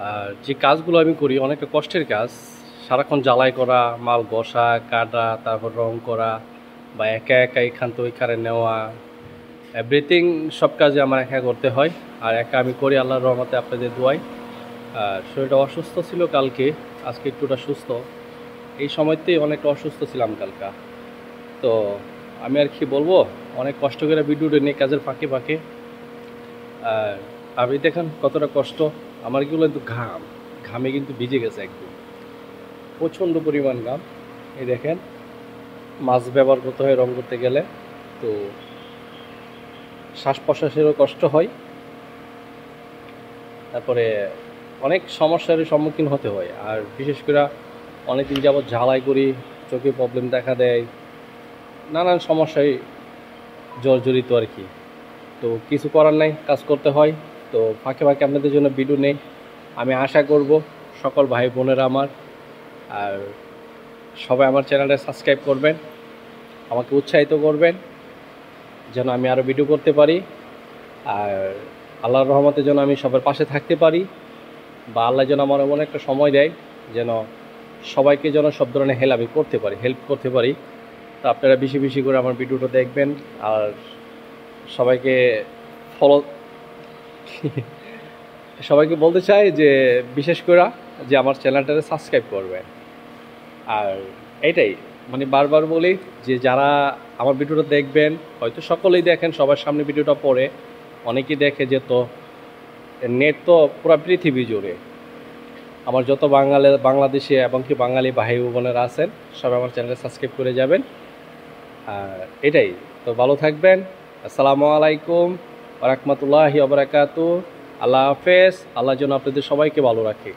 আর যে কাজগুলো আমি করি অনেকটা কষ্টের কাজ। সারাক্ষণ জ্বালাই করা, মাল ঘষা, কাটা, তারপর রং করা, বা একা একা এখান থেকে ওইখানে নেওয়া, এভরিথিং সব কাজে আমার একা করতে হয়। আর একা আমি করি আল্লাহর রহমতে, আপনাদের দোয়ায়। আর শরীরটা অসুস্থ ছিল কালকে, আজকে একটুটা সুস্থ। এই সময়তেই অনেকটা অসুস্থ ছিলাম কালকা। তো আমি আর কি বলবো, অনেক কষ্ট করে ভিডিওটা নিয়ে কাজের ফাঁকে ফাঁকে। আর আপনি দেখেন কতটা কষ্ট, আমার এগুলো কিন্তু ঘামে কিন্তু ভিজে গেছে একদম, প্রচণ্ড পরিমাণ ঘাম। এই দেখেন, মাছ ব্যবহার করতে হয় রং করতে গেলে, তো শ্বাস প্রশ্বাসেরও কষ্ট হয়। তারপরে অনেক সমস্যার সম্মুখীন হতে হয়। আর বিশেষ করে অনেকদিন যাবৎ ঝালাই করি, চোখে প্রবলেম দেখা দেয়, নানান সমস্যায় জর্জরিত আর কি। তো কিছু করার নাই, কাজ করতে হয়। তো ফাঁকে ফাঁকে আপনাদের জন্য ভিডিও নেই। আমি আশা করব সকল ভাই বোনেরা আমার, আর সবাই আমার চ্যানেলটা সাবস্ক্রাইব করবেন, আমাকে উৎসাহিত করবেন যেন আমি আরও ভিডিও করতে পারি। আর আল্লাহর রহমতে যেন আমি সবার পাশে থাকতে পারি, বা আল্লাহ যেন আমার এমন একটা সময় দেয় যেন সবাইকে যেন সব ধরনের হেল্প করতে পারি। তো আপনারা বেশি বেশি করে আমার ভিডিওটা দেখবেন। আর সবাইকে ফলো সবাইকে বলতে চাই যে বিশেষ করে যে আমার চ্যানেলটাকে সাবস্ক্রাইব করবেন। আর এটাই, মানে বারবার বলি যে যারা আমার ভিডিওটা দেখবেন, হয়তো সকলেই দেখেন, সবার সামনে ভিডিওটা পড়ে, অনেকেই দেখে যে, তো নেট তো পুরো পৃথিবী জুড়ে। আমার যত বাংলাদেশে এবং কি বাঙালি ভাই বোনেরা আছেন, সবাই আমার চ্যানেলটা সাবস্ক্রাইব করে যাবেন। আর এটাই। তো ভালো থাকবেন। আসসালামু আলাইকুম ওয়া রাহমাতুল্লাহি ওয়া বারাকাতুহু। আল্লাহ হাফেজ। আল্লাহ যেন আপনাদের সবাইকে ভালো রাখে।